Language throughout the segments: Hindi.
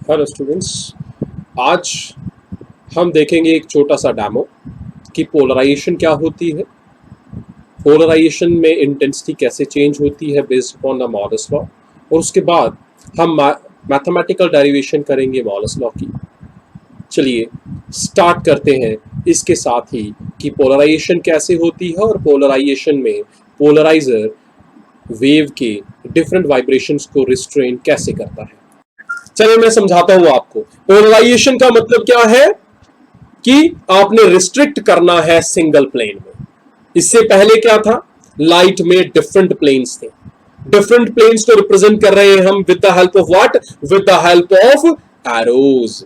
हेलो स्टूडेंट्स, आज हम देखेंगे एक छोटा सा डेमो कि पोलराइजेशन क्या होती है, पोलराइजेशन में इंटेंसिटी कैसे चेंज होती है बेस्ड अपॉन द मॉलस लॉ, और उसके बाद हम मैथमेटिकल डेरिवेशन करेंगे मॉलस लॉ की। चलिए स्टार्ट करते हैं इसके साथ ही कि पोलराइजेशन कैसे होती है और पोलराइजेशन में पोलराइजर वेव के डिफरेंट वाइब्रेशंस को रिस्ट्रेन कैसे करता है। चलिए मैं समझाता हूं आपको। पोलराइजेशन का मतलब क्या है कि आपने रिस्ट्रिक्ट करना है सिंगल प्लेन में। इससे पहले क्या था, लाइट में डिफरेंट प्लेन्स थे। डिफरेंट प्लेन्स को रिप्रेजेंट कर रहे हैं हम with the help of what, with the help of arrows.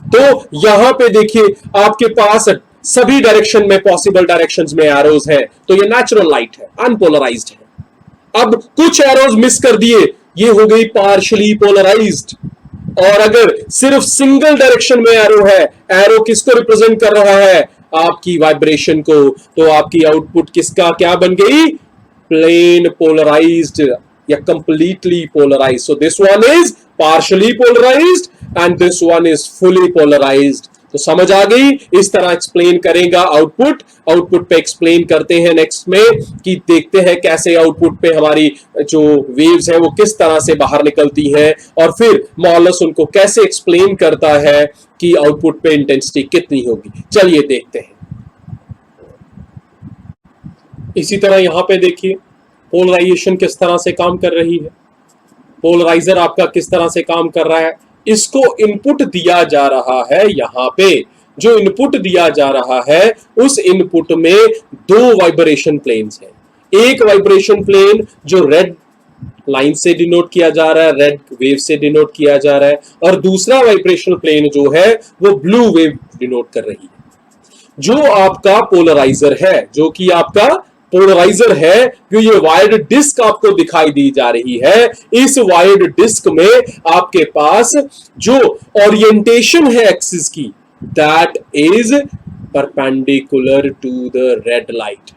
तो यहां पे देखिए आपके पास सभी डायरेक्शन में, पॉसिबल डायरेक्शंस में एरोज है, तो ये नेचुरल लाइट है, अनपोलराइज्ड है। अब कुछ एरोज मिस कर दिए, ये हो गई पार्शियली पोलराइज्ड। और अगर सिर्फ सिंगल डायरेक्शन में एरो है, एरो किसको रिप्रेजेंट कर रहा है, आपकी वाइब्रेशन को, तो आपकी आउटपुट किसका क्या बन गई, प्लेन पोलराइज्ड या completely polarised. So this one is partially polarised and this one is fully polarised. तो समझ आ गई, इस तरह एक्सप्लेन करेगा आउटपुट पे एक्सप्लेन करते हैं नेक्स्ट में कि देखते हैं कैसे आउटपुट पे हमारी जो वेव्स हैं वो किस तरह से बाहर निकलती हैं, और फिर मॉलस उनको कैसे एक्सप्लेन करता है कि आउटपुट पे इंटेंसिटी कितनी होगी। चलिए देखते हैं। इसी तरह यहां पे देखिए पोलराइजेशन किस तरह से काम कर रही है, पोलराइजर आपका किस तरह से काम कर रहा है। इसको इनपुट दिया जा रहा है, यहां पे जो इनपुट दिया जा रहा है उस इनपुट में दो वाइब्रेशन प्लेन्स हैं। एक वाइब्रेशन प्लेन जो रेड लाइन से डिनोट किया जा रहा है, रेड वेव से डिनोट किया जा रहा है, और दूसरा वाइब्रेशन प्लेन जो है वो ब्लू वेव डिनोट कर रही है। जो आपका पोलराइजर है, जो कि आपका पोलराइजर है, जो ये वायर्ड डिस्क आपको दिखाई दी जा रही है, इस वायर्ड डिस्क में आपके पास जो ओरिएंटेशन है एक्सिस की, that is perpendicular to the red light.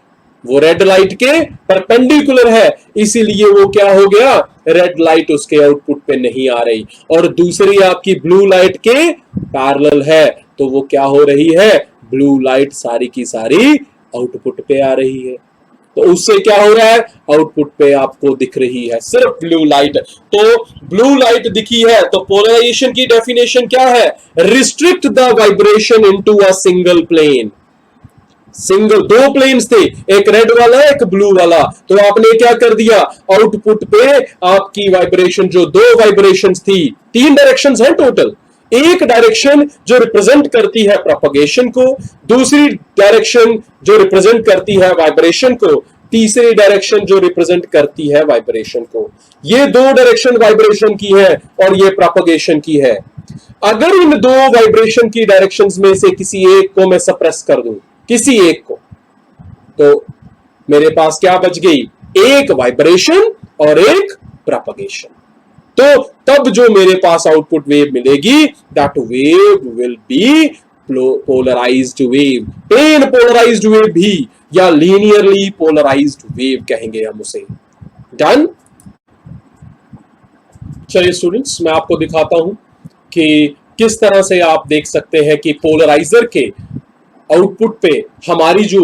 वो रेड लाइट के परपेंडिकुलर है, इसीलिए वो क्या हो गया, रेड लाइट उसके आउटपुट पे नहीं आ रही, और दूसरी आपकी ब्लू लाइट के पैरेलल है, तो वो क्या हो रही है, ब्लू लाइट सारी की सारी आउटपुट पे आ रही है। तो उससे क्या हो रहा है, आउटपुट पे आपको दिख रही है सिर्फ ब्लू लाइट। तो ब्लू लाइट दिखी है, तो पोलराइजेशन की डेफिनेशन क्या है, restrict the vibration into a single plane. Single दो प्लेन्स थे, एक रेड वाला एक ब्लू वाला, तो आपने क्या कर दिया, आउटपुट पे आपकी वाइब्रेशन, जो दो वाइब्रेशंस थी, तीन डायरेक्शंस हैं टोटल, एक डायरेक्शन जो रिप्रेजेंट करती है प्रोपगेशन को, दूसरी डायरेक्शन जो रिप्रेजेंट करती है वाइब्रेशन को, तीसरी डायरेक्शन जो रिप्रेजेंट करती है वाइब्रेशन को। ये दो डायरेक्शन वाइब्रेशन की है और ये प्रोपगेशन की है। अगर इन दो वाइब्रेशन की डायरेक्शंस में से किसी एक को मैं सप्रेस कर दूं, किसी एक को, तो मेरे पास क्या बच गई, एक वाइब्रेशन और एक प्रोपगेशन। तो तब जो मेरे पास आउटपुट वेव मिलेगी, that wave will be polarised wave, plane polarised wave भी, या लीनियरली पोलराइज्ड वेव कहेंगे हम उसे। डन। चलिए स्टूडेंट्स, मैं आपको दिखाता हूं कि किस तरह से आप देख सकते हैं कि पोलराइजर के आउटपुट पे हमारी जो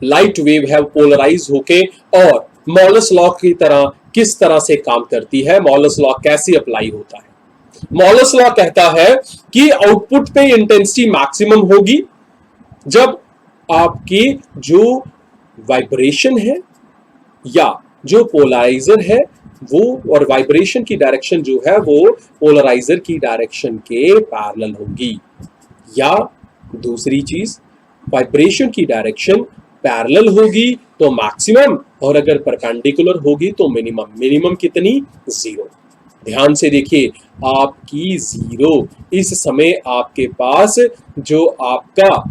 लाइट वेव है पोलराइज होके और मॉलस लॉ की तरह किस तरह से काम करती है, मॉलस लॉ कैसे अप्लाई होता है। मॉलस लॉ कहता है कि आउटपुट पे इंटेंसिटी मैक्सिमम होगी जब आपकी जो वाइब्रेशन है या जो पोलराइजर है वो, और वाइब्रेशन की डायरेक्शन जो है वो पोलराइजर की डायरेक्शन के पैरेलल होगी, या दूसरी चीज वाइब्रेशन की डायरेक्शन पैरेलल होगी तो मैक्सिमम, और अगर परपेंडिकुलर होगी तो मिनिमम। मिनिमम कितनी, जीरो। ध्यान से देखिए, आपकी जीरो इस समय आपके पास जो आपका,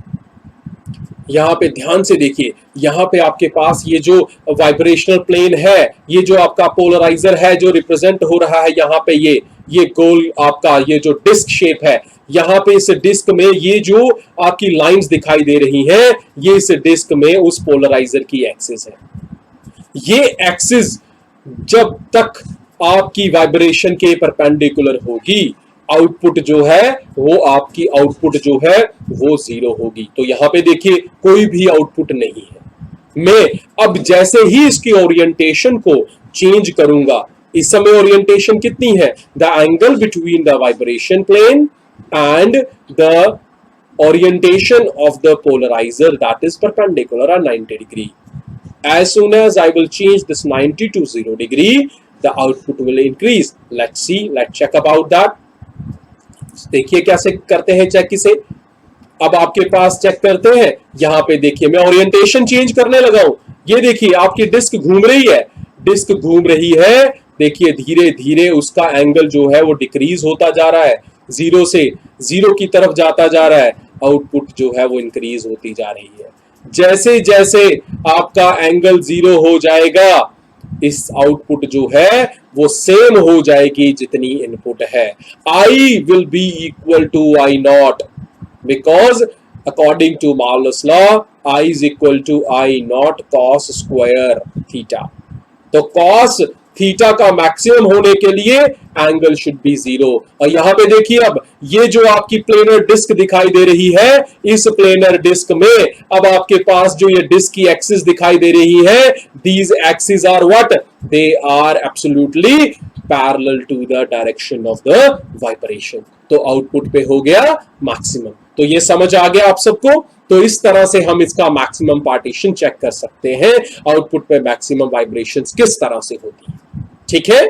यहां पे ध्यान से देखिए, यहां पे आपके पास ये जो वाइब्रेशनल प्लेन है, ये जो आपका पोलराइजर है जो रिप्रेजेंट हो रहा है, यहां पे ये गोल आपका ये जो डिस्क शेप है, यहां पे इस डिस्क में ये जो आपकी लाइंस दिखाई दे रही हैं, ये इस डिस्क में उस पोलराइजर की एक्सिस है। ये एक्सिस जब तक आपकी वाइब्रेशन के परपेंडिकुलर होगी, आउटपुट जो है वो आपकी आउटपुट जो है वो 0 होगी। तो यहां पे देखिए कोई भी आउटपुट नहीं है। मैं अब जैसे ही इसकी ओरिएंटेशन को चेंज करूंगा, इस समय ओरिएंटेशन कितनी है, the angle between the vibration plane and the orientation of the polarizer that is perpendicular at 90 degree. As soon as I will change this 90 to 0 degree, the output will increase. Let's see, let's check about that. देखिए कैसे करते हैं चेक इसे। अब आपके पास चेक करते हैं, यहां पे देखिए मैं ओरिएंटेशन चेंज करने लगा हूं। ये देखिए आपकी डिस्क घूम रही है, डिस्क घूम रही है। देखिए धीरे धीरे उसका एंगल जो है वो डिक्रीज होता जा रहा है, 0 से 0 की तरफ जाता जा रहा है। आउटपुट जो है वो इंक्रीज होती जा रही है। जैसे जैसे आपका एंगल 0 हो जाएगा, इस आउटपुट जो है वो सेम हो जाएगी जितनी इनपुट है। I will be equal to I naught, because according to Malus law I is equal to I naught cos square theta. तो कॉस थीटा का मैक्सिमम होने के लिए एंगल शुड बी 0। और यहां पे देखिए अब ये जो आपकी प्लेनर डिस्क दिखाई दे रही है, इस प्लेनर डिस्क में अब आपके पास जो ये डिस्क की एक्सिस दिखाई दे रही है, these axis are what, they are absolutely parallel to the direction of the vibration. तो आउटपुट पे हो गया मैक्सिमम। तो ये समझ आ गया आप सबको। तो इस तरह से हम इसका मैक्सिमम पार्टीशन चेक कर सकते हैं, आउटपुट पे मैक्सिमम वाइब्रेशंस किस तरह से होती है। ठीक है।